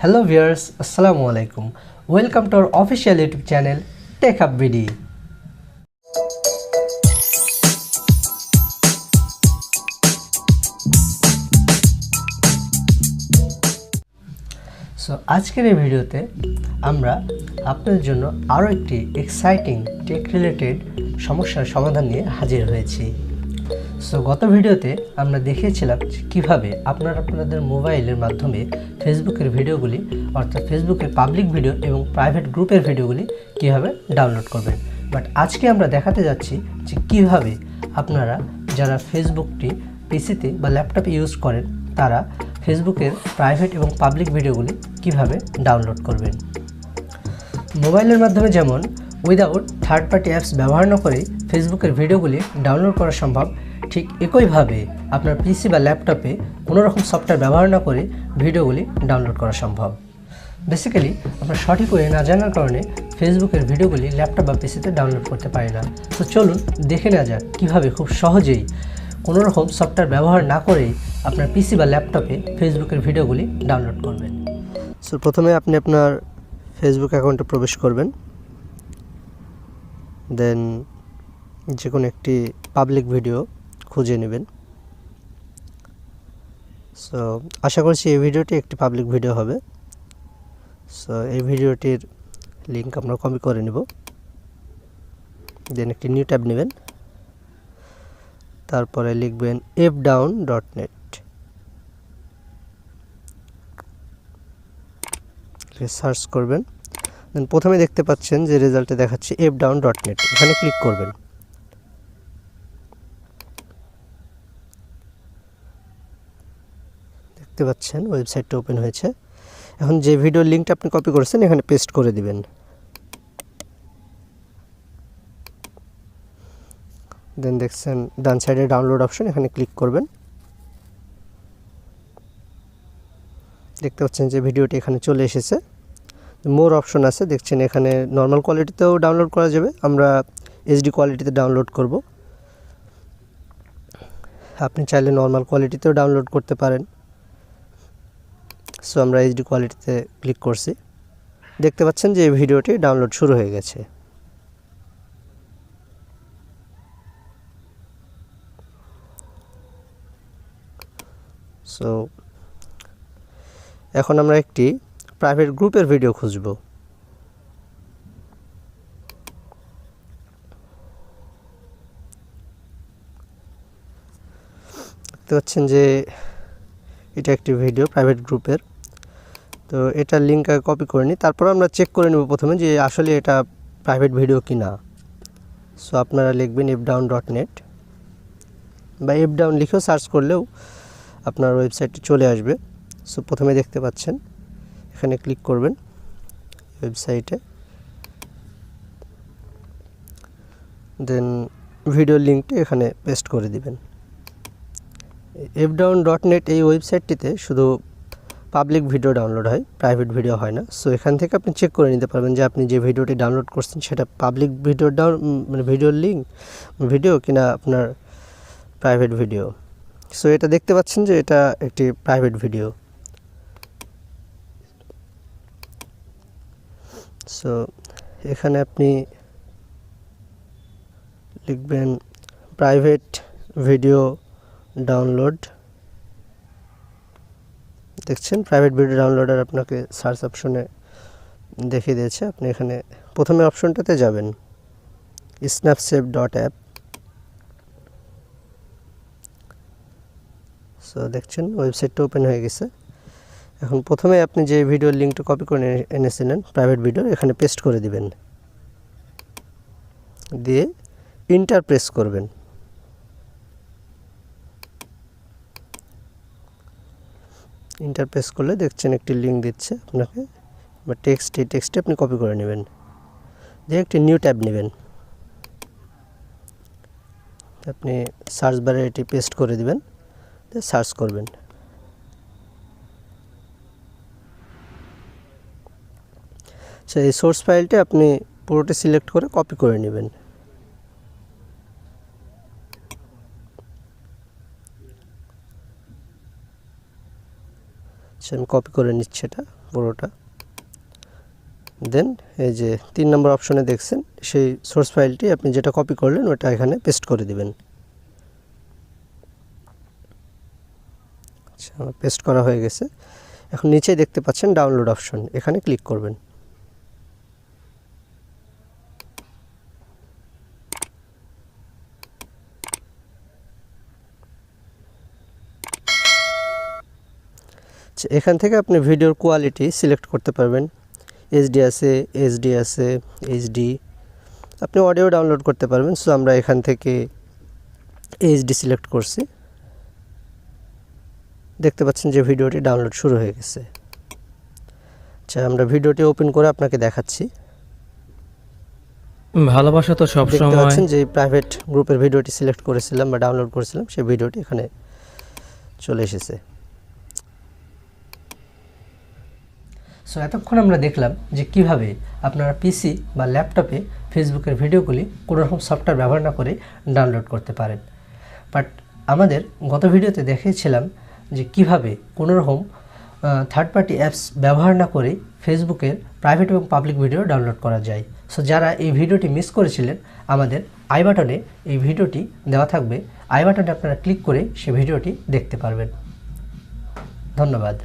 Hello viewers, Assalamu alaikum. Welcome to our official YouTube channel Tech Up BD. So আজকের এই ভিডিওতে আমরা আপনাদের জন্য আরও একটি এক্সাইটিং টেক রিলেটেড সমস্যার সমাধান নিয়ে হাজির হয়েছি। সো গত ভিডিওতে আমরা দেখিয়েছিলাম কিভাবে আপনারা আপনাদের মোবাইলের মাধ্যমে ফেসবুকের ভিডিওগুলি অর্থাৎ ফেসবুকের পাবলিক ভিডিও এবং প্রাইভেট গ্রুপের ভিডিওগুলি কিভাবে ডাউনলোড করবেন। বাট আজকে আমরা দেখাতে যাচ্ছি যে কিভাবে আপনারা যারা ফেসবুকটি পিসিতে বা ল্যাপটপে ইউজ করেন তারা ফেসবুকের প্রাইভেট এবং পাবলিক ভিডিওগুলি কিভাবে ডাউনলোড করবেন। মোবাইলের মাধ্যমে যেমন উইদাউট থার্ড পার্টি অ্যাপস ব্যবহার না করেই ফেসবুকের ভিডিওগুলি ডাউনলোড করা সম্ভব, ঠিক একইভাবে আপনার পিসি বা ল্যাপটপে কোনো রকম সফটওয়্যার ব্যবহার না করে ভিডিওগুলি ডাউনলোড করা সম্ভব। বেসিক্যালি আমরা সঠিক ওয়ে না জানার কারণে ফেসবুকের ভিডিওগুলি ল্যাপটপ বা পিসিতে ডাউনলোড করতে পারি না। তো চলুন দেখে নেওয়া যাক কীভাবে খুব সহজেই কোনো রকম সফটওয়্যার ব্যবহার না করেই আপনার পিসি বা ল্যাপটপে ফেসবুকের ভিডিওগুলি ডাউনলোড করবেন। সো প্রথমে আপনি আপনার ফেসবুক অ্যাকাউন্টে প্রবেশ করবেন, দেন যে কোনো একটি পাবলিক ভিডিও খুঁজে নেবেন। সো আশা করছি এই ভিডিওটি একটি পাবলিক ভিডিও হবে। সো এই ভিডিওটির লিঙ্ক আমরা কপি করে নেব, দেন একটি নিউ ট্যাব নেবেন, তারপরে লিখবেন fdown.net, সার্চ করবেন, দেন প্রথমে দেখতে পাচ্ছেন যে রেজাল্টে দেখাচ্ছে fdown.net, এখানে ক্লিক করবেন। দেখতে পাচ্ছেন ওয়েবসাইটটা ওপেন হয়েছে। এখন যে ভিডিওর লিঙ্কটা আপনি কপি করেছেন এখানে পেস্ট করে দিবেন। দেন দেখছেন ডান সাইডে ডাউনলোড অপশন, এখানে ক্লিক করবেন। দেখতে পাচ্ছেন যে ভিডিওটি এখানে চলে এসেছে। মোর অপশন আছে, দেখছেন এখানে নর্মাল কোয়ালিটিতেও ডাউনলোড করা যাবে, আমরা এইচডি কোয়ালিটিতে ডাউনলোড করব। আপনি চাইলে নর্মাল কোয়ালিটিতেও ডাউনলোড করতে পারেন। সো আমরা এইচডি কোয়ালিটিতে ক্লিক করছি। দেখতে পাচ্ছেন যে এই ভিডিওটি ডাউনলোড শুরু হয়ে গেছে। সো এখন আমরা একটি প্রাইভেট গ্রুপের ভিডিও খুঁজব। দেখতে পাচ্ছেন যে এটা একটি ভিডিও প্রাইভেট গ্রুপের। তো এটার লিঙ্ক কপি করে নিই, তারপর আমরা চেক করে নেব প্রথমে যে আসলে এটা প্রাইভেট ভিডিও কি না। সো আপনারা লিখবেন fdown.net বা fdown লিখেও সার্চ করলেও আপনার ওয়েবসাইটটি চলে আসবে। সো প্রথমে দেখতে পাচ্ছেন এখানে ক্লিক করবেন ওয়েবসাইটে, দেন ভিডিও লিঙ্কটি এখানে পেস্ট করে দিবেন। fdown.net এই ওয়েবসাইটটিতে শুধু পাবলিক ভিডিও ডাউনলোড হয়, প্রাইভেট ভিডিও হয় না। সো এখান থেকে আপনি চেক করে নিতে পারবেন যে আপনি যে ভিডিওটি ডাউনলোড করছেন সেটা পাবলিক ভিডিও মানে ভিডিওর লিঙ্ক ভিডিও কিনা আপনার প্রাইভেট ভিডিও। সো এটা দেখতে পাচ্ছেন যে এটা একটি প্রাইভেট ভিডিও। সো এখানে আপনি লিখবেন প্রাইভেট ভিডিও ডাউনলোড। দেখছেন প্রাইভেট ভিডিও ডাউনলোডার আপনাকে সার্চ অপশনে দেখিয়ে দিয়েছে। আপনি এখানে প্রথমে অপশনটাতে যাবেন snapsave.app। সো দেখছেন ওয়েবসাইটটা ওপেন হয়ে গেছে। এখন প্রথমে আপনি যে ভিডিওর লিঙ্কটা কপি করে এনেছিলেন প্রাইভেট ভিডিও এখানে পেস্ট করে দিবেন, দিয়ে ইন্টার প্রেস করবেন। ইন্টার প্রেস করলে দেখছেন একটি লিঙ্ক দিচ্ছে আপনাকে বা টেক্সট, এই টেক্সটে আপনি কপি করে নেবেন, দিয়ে একটি নিউ ট্যাব নেবেন, আপনি সার্চ বারে এটি পেস্ট করে দিবেন, দিয়ে সার্চ করবেন। সো এই সোর্স ফাইলটি আপনি পুরোটি সিলেক্ট করে কপি করে নেবেন। আমি কপি করে নিচ্ছি, এটা পুরোটা। দেন এই যে 3 নম্বর অপশনে দেখছেন সেই সোর্স ফাইলটি আপনি যেটা কপি করলেন ওটা এখানে পেস্ট করে দিবেন। আচ্ছা, আমার পেস্ট করা হয়ে গেছে। এখন নিচে দেখতে পাচ্ছেন ডাউনলোড অপশন, এখানে ক্লিক করবেন। এখান থেকে আপনি ভিডিওর কোয়ালিটি সিলেক্ট করতে পারবেন। এইচডি আছে, এইচডি আছে, এইচডি। আপনি অডিও ডাউনলোড করতে পারবেন। সো আমরা এখান থেকে এইচডি সিলেক্ট করছি। দেখতে পাচ্ছেন যে ভিডিওটি ডাউনলোড শুরু হয়ে গেছে। আচ্ছা, আমরা ভিডিওটি ওপেন করে আপনাকে দেখাচ্ছি। ভালোবাসা তো সব দেখতে সময় পাচ্ছেন যে প্রাইভেট গ্রুপের ভিডিওটি সিলেক্ট করেছিলাম বা ডাউনলোড করেছিলাম সেই ভিডিওটি এখানে চলে এসেছে। সো এতক্ষণ আমরা দেখলাম যে কিভাবে আপনারা পিসি বা ল্যাপটপে ফেসবুকের ভিডিওগুলি কোনো রকম সফটওয়্যার ব্যবহার না করে ডাউনলোড করতে পারেন। বাট আমাদের গত ভিডিওতে দেখিয়েছিলাম যে কিভাবে কোনো রকম থার্ড পার্টি অ্যাপস ব্যবহার না করে ফেসবুকের প্রাইভেট এবং পাবলিক ভিডিও ডাউনলোড করা যায়। সো যারা এই ভিডিওটি মিস করেছিলেন, আমাদের আই বাটনে এই ভিডিওটি দেওয়া থাকবে। আই বাটনে আপনারা ক্লিক করে সেই ভিডিওটি দেখতে পারবেন। ধন্যবাদ।